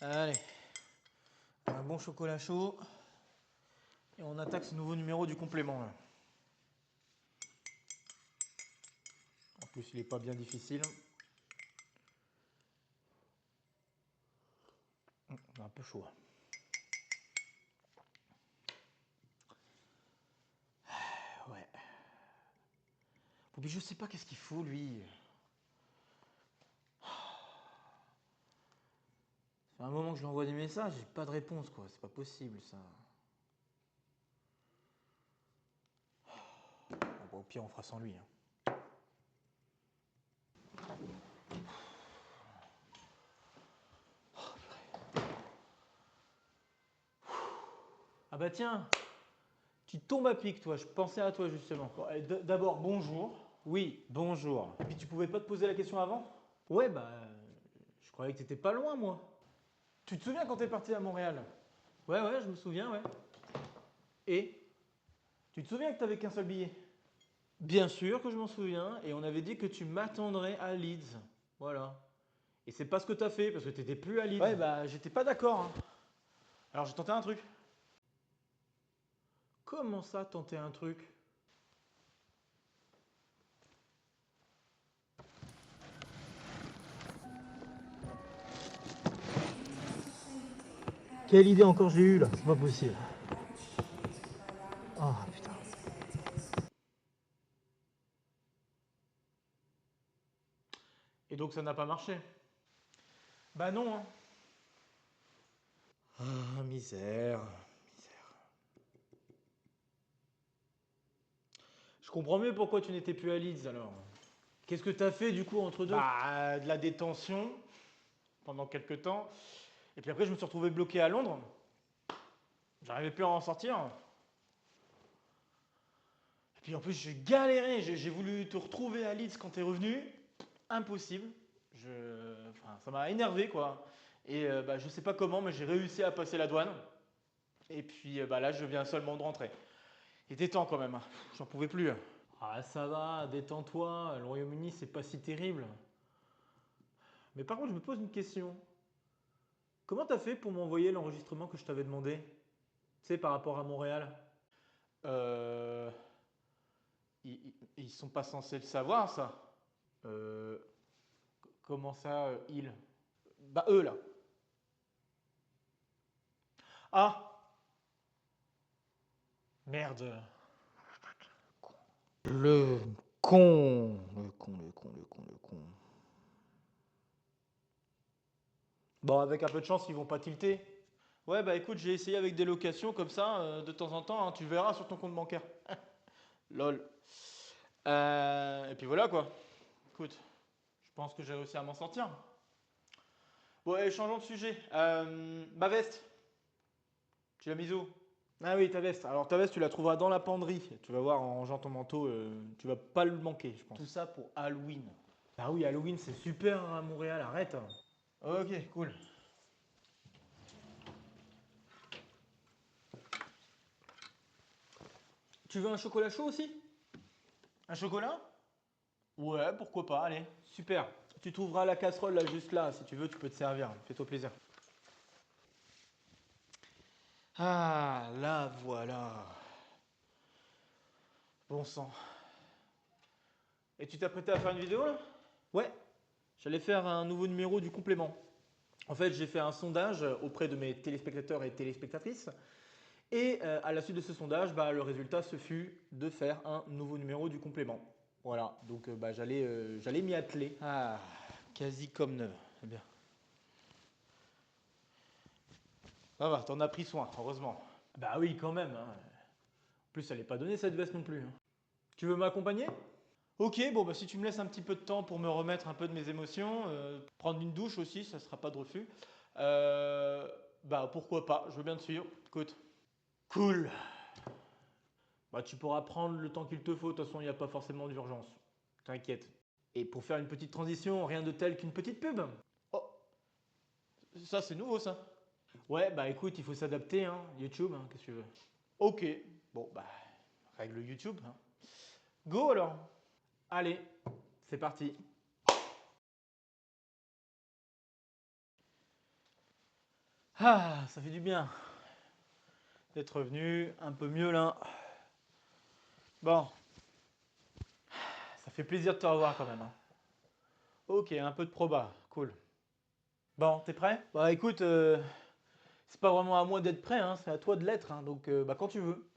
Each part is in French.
Allez, un bon chocolat chaud. Et on attaque ce nouveau numéro du complément là. En plus, il n'est pas bien difficile. On est un peu chaud. Ouais. Bon, mais je sais pas qu'est-ce qu'il faut lui. Ça fait un moment que je lui envoie des messages, j'ai pas de réponse quoi. C'est pas possible ça. Bon, bah, au pire, on fera sans lui. Ah bah tiens, tu tombes à pic toi, je pensais à toi justement. Bon, allez, d'abord, bonjour. Oui, bonjour. Et puis tu pouvais pas te poser la question avant? Ouais, bah, je croyais que t'étais pas loin moi. Tu te souviens quand t'es parti à Montréal? Ouais, ouais, je me souviens, ouais. Et? Tu te souviens que t'avais qu'un seul billet? Bien sûr que je m'en souviens, et on avait dit que tu m'attendrais à Leeds. Voilà. Et c'est pas ce que t'as fait, parce que t'étais plus à Leeds. Ouais, bah, j'étais pas d'accord, hein. Alors j'ai tenté un truc. Comment ça, tenter un truc? Quelle idée encore j'ai eue là? C'est pas possible. Ah putain. Et donc ça n'a pas marché? Bah non, hein. Ah, misère, misère. Je comprends mieux pourquoi tu n'étais plus à Leeds alors. Qu'est-ce que t'as fait du coup entre deux? Bah, de la détention pendant quelques temps. Et puis après, je me suis retrouvé bloqué à Londres. J'arrivais plus à en sortir. Et puis en plus, j'ai galéré. J'ai voulu te retrouver à Leeds quand t'es revenu. Impossible. Enfin, ça m'a énervé quoi. Et bah, je sais pas comment, mais j'ai réussi à passer la douane. Et puis bah, là, je viens seulement de rentrer. Il était temps quand même. J'en pouvais plus. Ah, ça va, détends-toi. Le Royaume-Uni, c'est pas si terrible. Mais par contre, je me pose une question. Comment t'as fait pour m'envoyer l'enregistrement que je t'avais demandé? Tu sais, par rapport à Montréal? Euh. Ils sont pas censés le savoir, ça. Euh. Comment ça, ils? Bah, eux, là. Ah! Merde. Le con. Le con, le con, le con, le con. Bon, avec un peu de chance, ils vont pas tilter. Ouais, bah écoute, j'ai essayé avec des locations comme ça, de temps en temps, hein, tu verras sur ton compte bancaire. Lol. Et puis voilà quoi. Écoute, je pense que j'ai réussi à m'en sortir. Bon, allez, changeons de sujet. Ma veste, tu l'as mise où? Ah oui, ta veste. Alors ta veste, tu la trouveras dans la penderie. Tu vas voir en rangeant ton manteau, tu vas pas le manquer, je pense. Tout ça pour Halloween. Ah oui, Halloween, c'est super à Montréal, arrête. Ok, cool. Tu veux un chocolat chaud aussi? Un chocolat? Ouais, pourquoi pas, allez. Super. Tu trouveras la casserole là, juste là. Si tu veux, tu peux te servir. Fais-toi plaisir. Ah, là voilà. Bon sang. Et tu t'apprêtais à faire une vidéo là? Ouais. J'allais faire un nouveau numéro du complément. En fait, j'ai fait un sondage auprès de mes téléspectateurs et téléspectatrices. Et à la suite de ce sondage, bah, le résultat ce fut de faire un nouveau numéro du complément. Voilà, donc bah, j'allais m'y atteler. Ah, quasi comme neuf. C'est bien. Ça va, t'en as pris soin, heureusement. Bah oui, quand même, hein. En plus, elle n'est pas donnée cette veste non plus, hein. Tu veux m'accompagner? Ok, bon bah si tu me laisses un petit peu de temps pour me remettre un peu de mes émotions, prendre une douche aussi, ça sera pas de refus. Euh, Bah pourquoi pas, je veux bien te suivre. Écoute. Cool. Bah tu pourras prendre le temps qu'il te faut, de toute façon il n'y a pas forcément d'urgence. T'inquiète. Et pour faire une petite transition, rien de tel qu'une petite pub. Oh, ça c'est nouveau ça. Ouais, bah écoute, il faut s'adapter, hein. YouTube, hein, qu'est-ce que tu veux. Ok, bon bah, règle YouTube, hein. Go alors. Allez, c'est parti. Ah, ça fait du bien d'être revenu un peu mieux là. Bon, ça fait plaisir de te revoir quand même, hein. Ok, un peu de proba, cool. Bon, t'es prêt? Bah écoute, c'est pas vraiment à moi d'être prêt, hein, c'est à toi de l'être, hein, donc bah quand tu veux.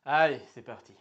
Allez, c'est parti.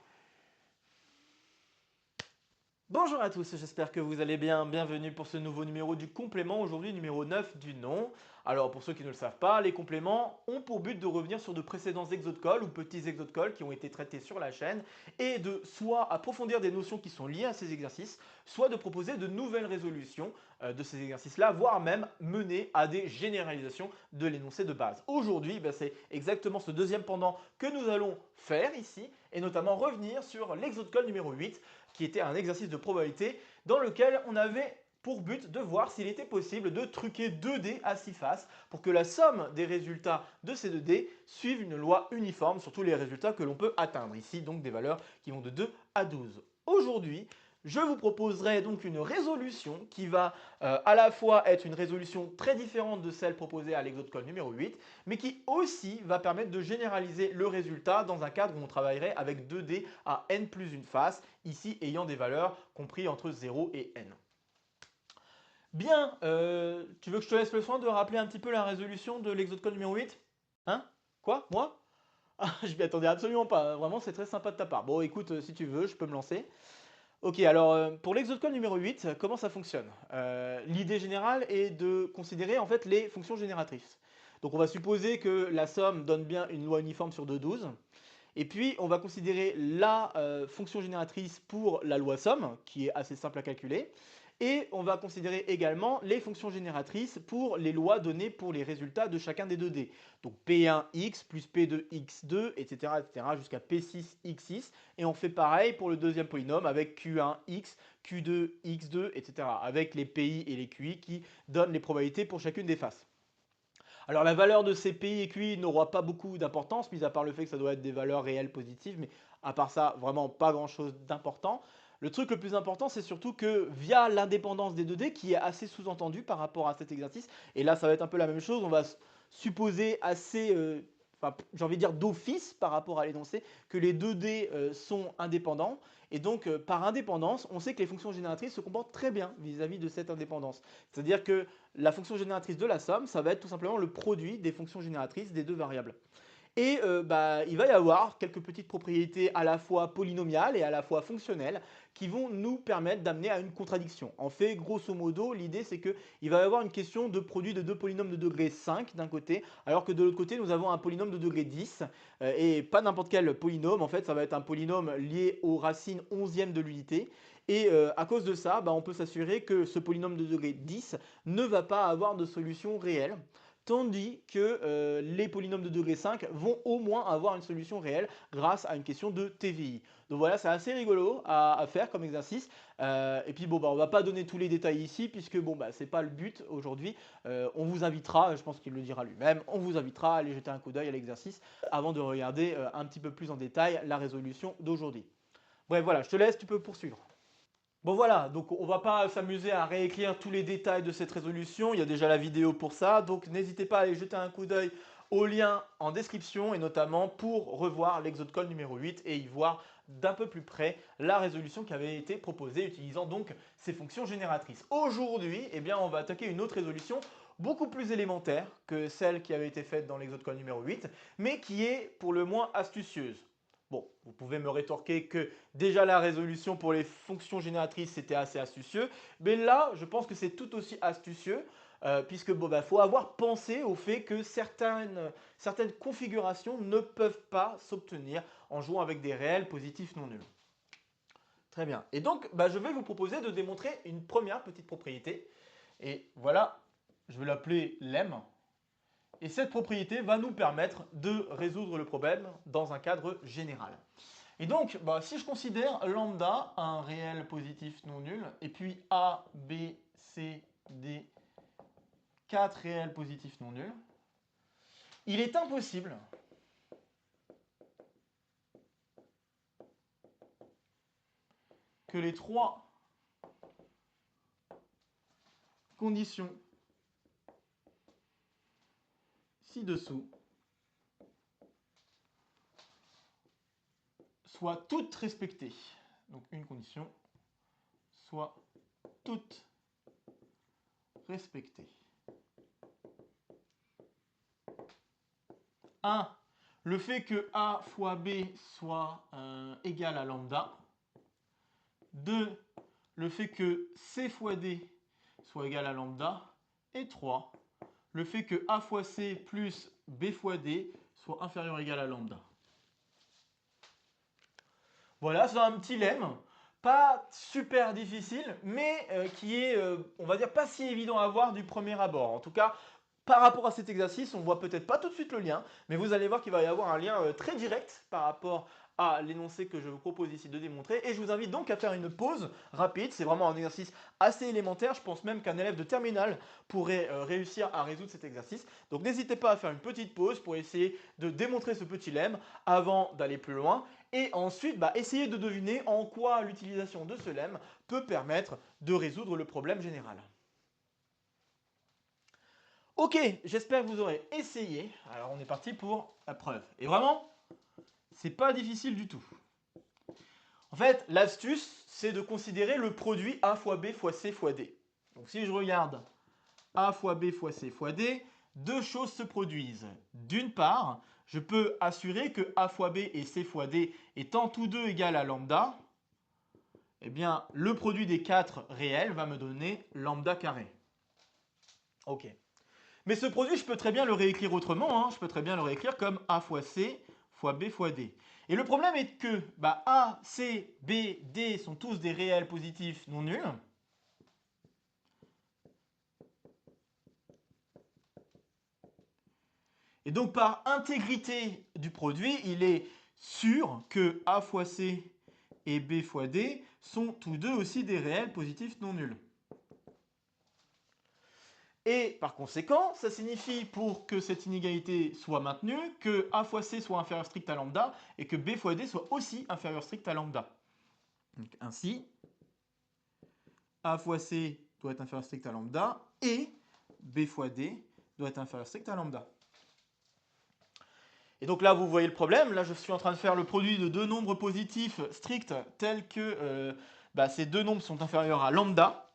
Bonjour à tous, j'espère que vous allez bien. Bienvenue pour ce nouveau numéro du complément, aujourd'hui numéro 9 du nom. Alors pour ceux qui ne le savent pas, les compléments ont pour but de revenir sur de précédents exos de colle ou petits exos de colle qui ont été traités sur la chaîne et de soit approfondir des notions qui sont liées à ces exercices, soit de proposer de nouvelles résolutions de ces exercices-là, voire même mener à des généralisations de l'énoncé de base. Aujourd'hui, c'est exactement ce deuxième pendant que nous allons faire ici et notamment revenir sur l'exo de colle numéro 8 qui était un exercice de probabilité dans lequel on avait pour but de voir s'il était possible de truquer 2 dés à 6 faces pour que la somme des résultats de ces 2 dés suive une loi uniforme sur tous les résultats que l'on peut atteindre. Ici, donc des valeurs qui vont de 2 à 12. Aujourd'hui, je vous proposerai donc une résolution qui va à la fois être une résolution très différente de celle proposée à l'exo de colle numéro 8, mais qui aussi va permettre de généraliser le résultat dans un cadre où on travaillerait avec 2 dés à n plus une face, ici ayant des valeurs comprises entre 0 et n. Bien, tu veux que je te laisse le soin de rappeler un petit peu la résolution de l'exo de code numéro 8? Hein? Quoi? Moi? Ah, je m'y attendais absolument pas, vraiment c'est très sympa de ta part. Bon écoute, si tu veux, je peux me lancer. Ok, alors pour l'exo de code numéro 8, comment ça fonctionne? L'idée générale est de considérer en fait les fonctions génératrices. Donc on va supposer que la somme donne bien une loi uniforme sur 2,12. Et puis, on va considérer la fonction génératrice pour la loi somme, qui est assez simple à calculer. Et on va considérer également les fonctions génératrices pour les lois données pour les résultats de chacun des 2D. Donc P1x plus P2x2, etc., etc., jusqu'à P6x6. Et on fait pareil pour le deuxième polynôme avec Q1x, Q2x2, etc., avec les PI et les QI qui donnent les probabilités pour chacune des faces. Alors la valeur de ces PI et QI n'aura pas beaucoup d'importance, mis à part le fait que ça doit être des valeurs réelles positives, mais à part ça, vraiment pas grand-chose d'important. Le truc le plus important, c'est surtout que via l'indépendance des 2D, qui est assez sous-entendu par rapport à cet exercice, et là ça va être un peu la même chose, on va supposer assez, enfin, j'ai envie de dire d'office par rapport à l'énoncé, que les 2D sont indépendants, et donc par indépendance, on sait que les fonctions génératrices se comportent très bien vis-à-vis de cette indépendance. C'est-à-dire que la fonction génératrice de la somme, ça va être tout simplement le produit des fonctions génératrices des deux variables. Et il va y avoir quelques petites propriétés à la fois polynomiales et à la fois fonctionnelles qui vont nous permettre d'amener à une contradiction. En fait, grosso modo, l'idée c'est qu'il va y avoir une question de produit de deux polynômes de degré 5 d'un côté, alors que de l'autre côté, nous avons un polynôme de degré 10, et pas n'importe quel polynôme, en fait, ça va être un polynôme lié aux racines 11e de l'unité. Et à cause de ça, on peut s'assurer que ce polynôme de degré 10 ne va pas avoir de solution réelle, tandis que les polynômes de degré 5 vont au moins avoir une solution réelle grâce à une question de TVI. Donc voilà, c'est assez rigolo à faire comme exercice. Et puis on va pas donner tous les détails ici, puisque c'est pas le but aujourd'hui. On vous invitera, je pense qu'il le dira lui-même, on vous invitera à aller jeter un coup d'œil à l'exercice avant de regarder un petit peu plus en détail la résolution d'aujourd'hui. Bref, voilà, je te laisse, tu peux poursuivre. Bon voilà, donc on va pas s'amuser à réécrire tous les détails de cette résolution, il y a déjà la vidéo pour ça, donc n'hésitez pas à aller jeter un coup d'œil au lien en description et notamment pour revoir l'exo de colle numéro 8 et y voir d'un peu plus près la résolution qui avait été proposée utilisant donc ces fonctions génératrices. Aujourd'hui, on va attaquer une autre résolution beaucoup plus élémentaire que celle qui avait été faite dans l'exo de colle numéro 8, mais qui est pour le moins astucieuse. Bon, vous pouvez me rétorquer que déjà la résolution pour les fonctions génératrices c'était assez astucieux, mais là je pense que c'est tout aussi astucieux puisque faut avoir pensé au fait que certaines configurations ne peuvent pas s'obtenir en jouant avec des réels positifs non nuls. Très bien. Et donc je vais vous proposer de démontrer une première petite propriété. Et voilà, je vais l'appeler lemme. Et cette propriété va nous permettre de résoudre le problème dans un cadre général. Et donc, si je considère lambda un réel positif non nul, et puis A, B, C, D, 4 réels positifs non nuls, il est impossible que les trois conditions ci-dessous soient toutes respectées. Donc une condition, soit toutes respectées. 1. Le fait que A fois B soit égal à lambda. 2. Le fait que C fois D soit égal à lambda. Et 3. Le fait que A fois C plus B fois D soit inférieur ou égal à lambda. Voilà, c'est un petit lemme, pas super difficile, mais qui est, on va dire, pas si évident à voir du premier abord. En tout cas, par rapport à cet exercice, on ne voit peut-être pas tout de suite le lien, mais vous allez voir qu'il va y avoir un lien très direct par rapport à l'énoncé que je vous propose ici de démontrer. Et je vous invite donc à faire une pause rapide. C'est vraiment un exercice assez élémentaire. Je pense même qu'un élève de terminale pourrait réussir à résoudre cet exercice. Donc n'hésitez pas à faire une petite pause pour essayer de démontrer ce petit lemme avant d'aller plus loin. Et ensuite, essayez de deviner en quoi l'utilisation de ce lemme peut permettre de résoudre le problème général. Ok, j'espère que vous aurez essayé. Alors on est parti pour la preuve. Et vraiment, c'est pas difficile du tout. En fait, l'astuce, c'est de considérer le produit A fois B fois C fois D. Donc si je regarde A fois B fois C fois D, deux choses se produisent. D'une part, je peux assurer que A fois B et C fois D étant tous deux égales à lambda, eh bien, le produit des quatre réels va me donner lambda carré. Ok. Mais ce produit, je peux très bien le réécrire autrement. Je peux très bien le réécrire comme A fois C fois B fois D. Et le problème est que A, C, B, D sont tous des réels positifs non nuls. Et donc par intégrité du produit, il est sûr que A fois C et B fois D sont tous deux aussi des réels positifs non nuls. Et par conséquent, ça signifie pour que cette inégalité soit maintenue, que A fois C soit inférieur strict à lambda et que B fois D soit aussi inférieur strict à lambda. Donc, ainsi, A fois C doit être inférieur strict à lambda et B fois D doit être inférieur strict à lambda. Et donc là, vous voyez le problème. Là, je suis en train de faire le produit de deux nombres positifs stricts tels que ces deux nombres sont inférieurs à lambda.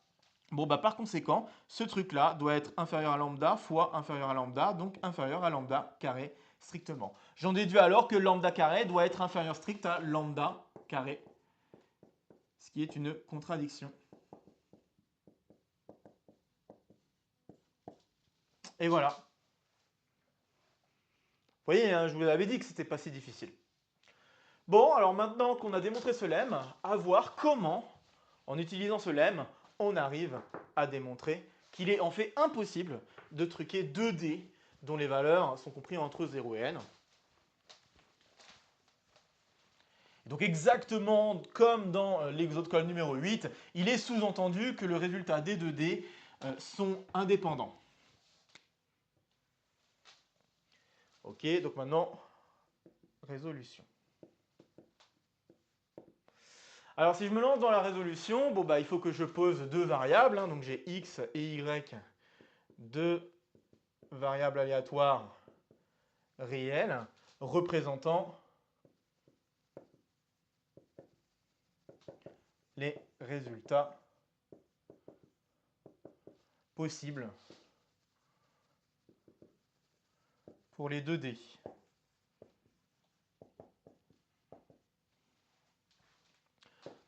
Bon, par conséquent, ce truc-là doit être inférieur à lambda fois inférieur à lambda, donc inférieur à lambda carré strictement. J'en déduis alors que lambda carré doit être inférieur strict à lambda carré, ce qui est une contradiction. Et voilà. Vous voyez, je vous avais dit que c'était pas si difficile. Bon, alors maintenant qu'on a démontré ce lemme, à voir comment, en utilisant ce lemme, on arrive à démontrer qu'il est en fait impossible de truquer 2D dont les valeurs sont comprises entre 0 et n. Donc exactement comme dans l'exode-col numéro 8, il est sous-entendu que le résultat des 2D sont indépendants. Ok, donc maintenant, résolution. Alors si je me lance dans la résolution, il faut que je pose deux variables, donc j'ai x et y, deux variables aléatoires réelles représentant les résultats possibles pour les 2D.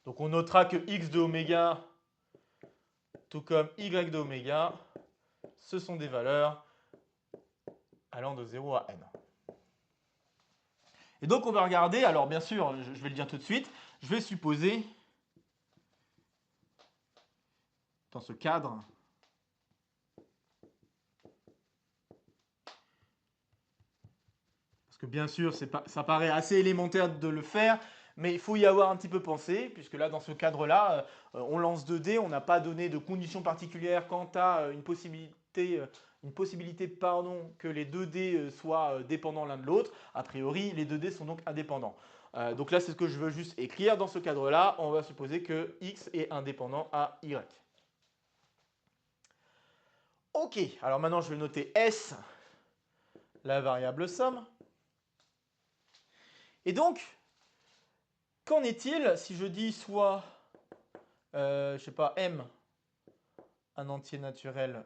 Donc on notera que x de oméga, tout comme y de oméga, ce sont des valeurs allant de 0 à n. Et donc on va regarder, alors bien sûr, je vais le dire tout de suite, je vais supposer, dans ce cadre, parce que bien sûr, ça paraît assez élémentaire de le faire, mais il faut y avoir un petit peu pensé, puisque là, dans ce cadre-là, on lance 2D, on n'a pas donné de conditions particulières quant à une possibilité que les 2D soient dépendants l'un de l'autre. A priori, les 2D sont donc indépendants. Donc là, c'est ce que je veux juste écrire. Dans ce cadre-là, on va supposer que x est indépendant à y. Ok, alors maintenant, je vais noter S, la variable somme. Et donc, qu'en est-il si je dis soit, je sais pas, m, un entier naturel,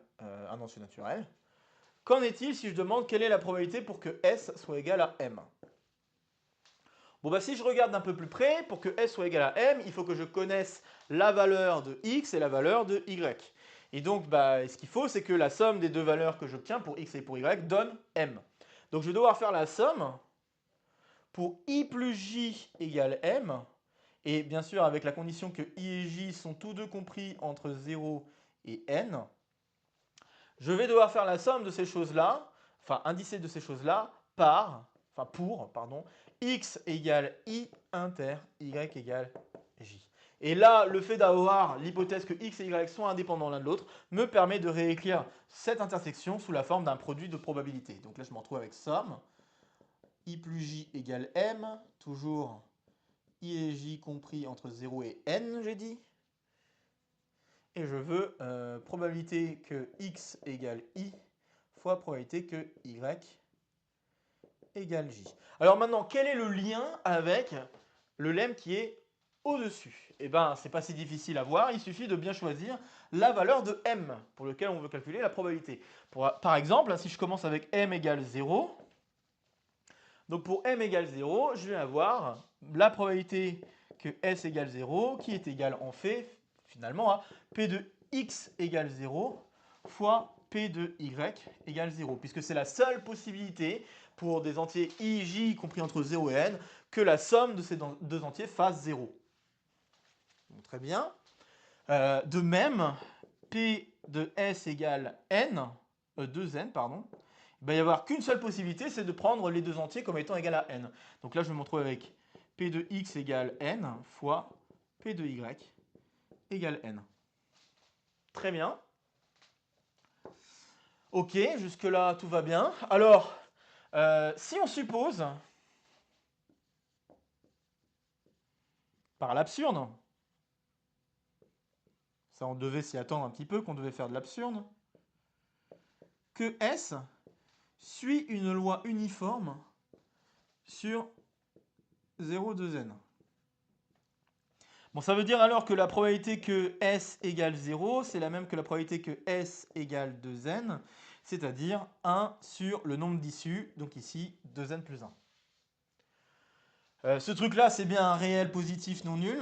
Qu'en est-il si je demande quelle est la probabilité pour que S soit égal à M? Bon, bah, si je regarde d'un peu plus près, pour que S soit égal à M, il faut que je connaisse la valeur de X et la valeur de Y. Et donc, bah, ce qu'il faut, c'est que la somme des deux valeurs que j'obtiens pour X et pour Y donne M. Donc, je vais devoir faire la somme pour I plus J égale M. Et bien sûr, avec la condition que I et J sont tous deux compris entre 0 et N. Je vais devoir faire la somme de ces choses-là, enfin, indicer de ces choses-là, pour x égale i inter y égale j. Et là, le fait d'avoir l'hypothèse que x et y sont indépendants l'un de l'autre me permet de réécrire cette intersection sous la forme d'un produit de probabilité. Donc là, je me retrouve avec somme, i plus j égale m, toujours i et j compris entre 0 et n, j'ai dit. Et je veux probabilité que x égale i fois probabilité que y égale j. Alors maintenant, quel est le lien avec le lemme qui est au-dessus? Eh bien, ce n'est pas si difficile à voir, il suffit de bien choisir la valeur de m pour lequel on veut calculer la probabilité. Par exemple, si je commence avec m égale 0, donc pour m égale 0, je vais avoir la probabilité que s égale 0 qui est égale en fait, finalement, à p de x égale 0 fois p de y égale 0, puisque c'est la seule possibilité pour des entiers i, j compris entre 0 et n que la somme de ces deux entiers fasse 0. Donc, très bien. De même, p de s égale n, 2n, pardon, il va y avoir qu'une seule possibilité, c'est de prendre les deux entiers comme étant égal à n. Donc là, je vais me retrouver avec p de x égale n fois p de y égale n. Très bien. Ok, jusque-là, tout va bien. Alors, si on suppose, par l'absurde, ça on devait s'y attendre un petit peu, qu'on devait faire de l'absurde, que S suit une loi uniforme sur 0, 2n. Bon, ça veut dire alors que la probabilité que S égale 0, c'est la même que la probabilité que S égale 2n, c'est-à-dire 1 sur le nombre d'issues, donc ici 2n plus 1. Ce truc-là, c'est bien un réel positif non nul.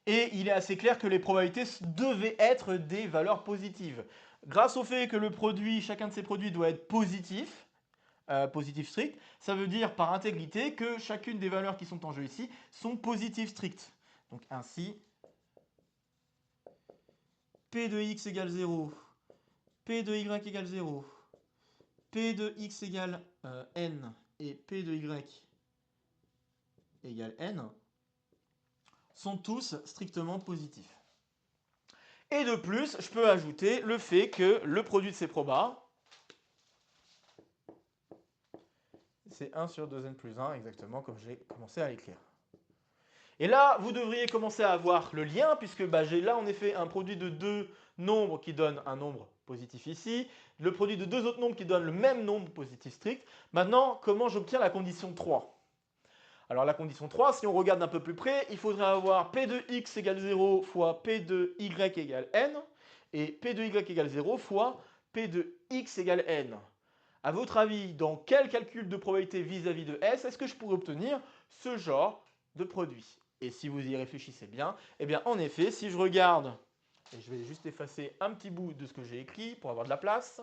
Et il est assez clair que les probabilités devaient être des valeurs positives. Grâce au fait que le produit, chacun de ces produits doit être positif, positif strict, ça veut dire par intégrité que chacune des valeurs qui sont en jeu ici sont positives strictes. Donc ainsi, P de x égale 0, P de y égale 0, P de x égale n et P de y égale n sont tous strictement positifs. Et de plus, je peux ajouter le fait que le produit de ces probas, c'est 1 sur 2n plus 1, exactement comme j'ai commencé à l'écrire. Et là, vous devriez commencer à avoir le lien, puisque j'ai là en effet un produit de deux nombres qui donne un nombre positif ici, le produit de deux autres nombres qui donne le même nombre positif strict. Maintenant, comment j'obtiens la condition 3? Alors la condition 3, si on regarde un peu plus près, il faudrait avoir P de x égale 0 fois P de y égale n, et P de y égale 0 fois P de x égale n. À votre avis, dans quel calcul de probabilité vis-à-vis de S, est-ce que je pourrais obtenir ce genre de produit? Et si vous y réfléchissez bien, eh bien en effet, si je regarde, et je vais juste effacer un petit bout de ce que j'ai écrit pour avoir de la place,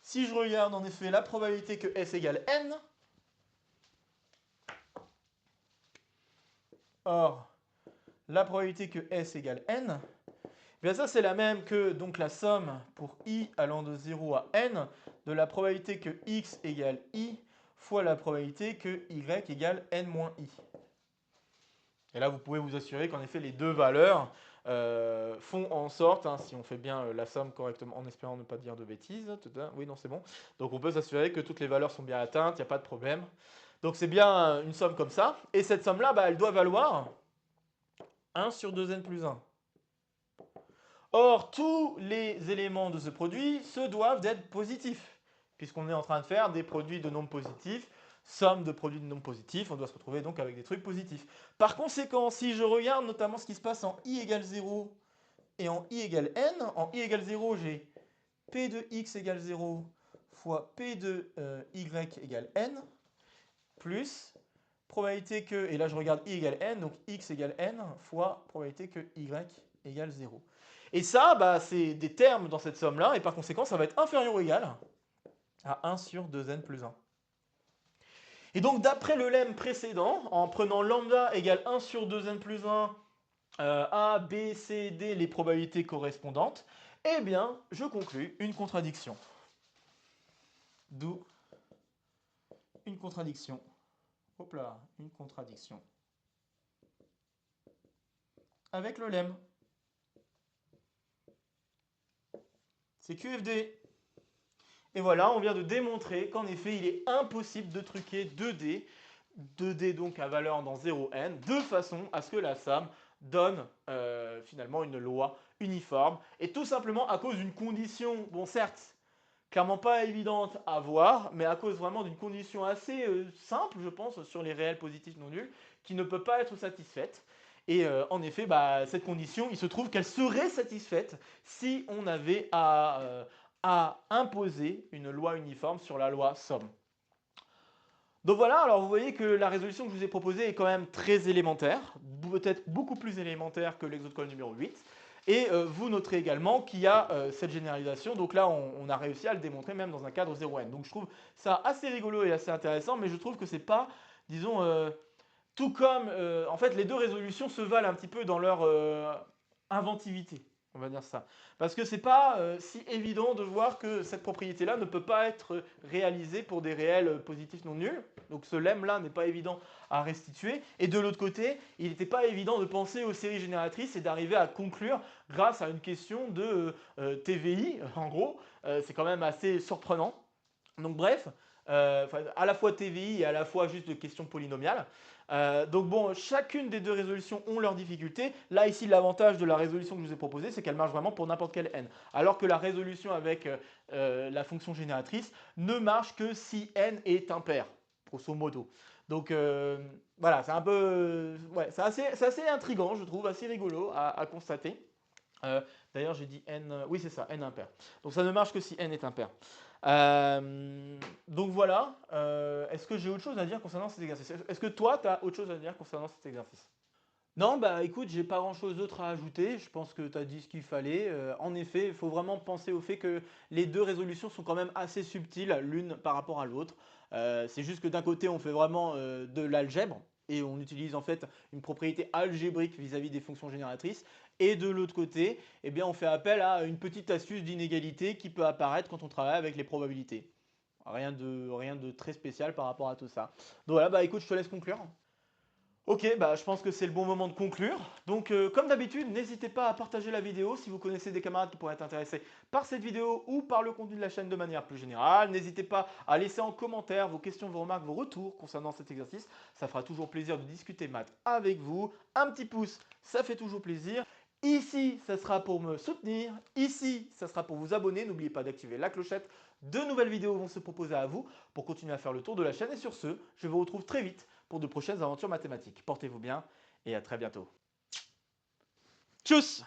si je regarde en effet la probabilité que S égale n, or la probabilité que S égale n, eh bien ça c'est la même que donc la somme pour i allant de 0 à n de la probabilité que x égale i fois la probabilité que y égale n moins i. Et là vous pouvez vous assurer qu'en effet les deux valeurs font en sorte, si on fait bien la somme correctement, en espérant ne pas dire de bêtises, oui non c'est bon, donc on peut s'assurer que toutes les valeurs sont bien atteintes, il n'y a pas de problème. Donc c'est bien une somme comme ça, et cette somme-là, elle doit valoir 1 sur 2n plus 1. Or, tous les éléments de ce produit se doivent d'être positifs. puisqu'on est en train de faire des produits de nombres positifs, somme de produits de nombres positifs, on doit se retrouver donc avec des trucs positifs. Par conséquent, si je regarde notamment ce qui se passe en i égale 0 et en i égale n, en i égale 0, j'ai p de x égale 0 fois p de y égale n, plus probabilité que, et là je regarde i égale n, donc x égale n fois probabilité que y égale 0. Et ça, bah, c'est des termes dans cette somme-là, et par conséquent, ça va être inférieur ou égal à 1 sur 2n plus 1. Et donc, d'après le lemme précédent, en prenant lambda égale 1 sur 2n plus 1, A, B, C, D, les probabilités correspondantes, eh bien, je conclus une contradiction. D'où une contradiction. Hop là, une contradiction. Avec le lemme. C'est QFD. Et voilà, on vient de démontrer qu'en effet, il est impossible de truquer 2D, 2D donc à valeur dans 0n, de façon à ce que la somme donne finalement une loi uniforme, et tout simplement à cause d'une condition, bon certes, clairement pas évidente à voir, mais à cause vraiment d'une condition assez simple, je pense, sur les réels positifs non nuls, qui ne peut pas être satisfaite. Et en effet, bah, cette condition, il se trouve qu'elle serait satisfaite si on avait à imposer une loi uniforme sur la loi somme. Donc voilà, alors vous voyez que la résolution que je vous ai proposée est quand même très élémentaire, peut-être beaucoup plus élémentaire que l'exode numéro 8. Et vous noterez également qu'il y a cette généralisation, donc là on a réussi à le démontrer même dans un cadre 0n. Donc je trouve ça assez rigolo et assez intéressant, mais je trouve que c'est pas, disons, tout comme, en fait les deux résolutions se valent un petit peu dans leur inventivité. On va dire ça. Parce que c'est pas si évident de voir que cette propriété-là ne peut pas être réalisée pour des réels positifs non nuls. Donc ce lemme-là n'est pas évident à restituer. Et de l'autre côté, il n'était pas évident de penser aux séries génératrices et d'arriver à conclure grâce à une question de TVI, en gros. C'est quand même assez surprenant. Donc bref, à la fois TVI et à la fois juste de questions polynomiales. Donc bon, chacune des deux résolutions ont leurs difficultés. Là, ici, l'avantage de la résolution que je vous ai proposée, c'est qu'elle marche vraiment pour n'importe quel n. Alors que la résolution avec la fonction génératrice ne marche que si n est impair, grosso modo. Donc voilà, c'est un peu... ouais, c'est assez intriguant, je trouve, assez rigolo à constater. D'ailleurs, j'ai dit n... oui, c'est ça, n impair. Donc ça ne marche que si n est impair. Donc voilà, est-ce que j'ai autre chose à dire concernant cet exercice? Est-ce que toi, tu as autre chose à dire concernant cet exercice? Non, bah écoute, j'ai pas grand-chose d'autre à ajouter. Je pense que tu as dit ce qu'il fallait. En effet, il faut vraiment penser au fait que les deux résolutions sont quand même assez subtiles l'une par rapport à l'autre. C'est juste que d'un côté, on fait vraiment de l'algèbre et on utilise en fait une propriété algébrique vis-à-vis des fonctions génératrices. Et de l'autre côté, eh bien, on fait appel à une petite astuce d'inégalité qui peut apparaître quand on travaille avec les probabilités. Rien de très spécial par rapport à tout ça. Donc voilà, bah écoute, je te laisse conclure. Ok, bah je pense que c'est le bon moment de conclure. Donc comme d'habitude, n'hésitez pas à partager la vidéo si vous connaissez des camarades qui pourraient être intéressés par cette vidéo ou par le contenu de la chaîne de manière plus générale. N'hésitez pas à laisser en commentaire vos questions, vos remarques, vos retours concernant cet exercice. Ça fera toujours plaisir de discuter maths avec vous. Un petit pouce, ça fait toujours plaisir. Ici, ça sera pour me soutenir. Ici, ça sera pour vous abonner. N'oubliez pas d'activer la clochette. De nouvelles vidéos vont se proposer à vous pour continuer à faire le tour de la chaîne. Et sur ce, je vous retrouve très vite pour de prochaines aventures mathématiques. Portez-vous bien et à très bientôt. Tchuss!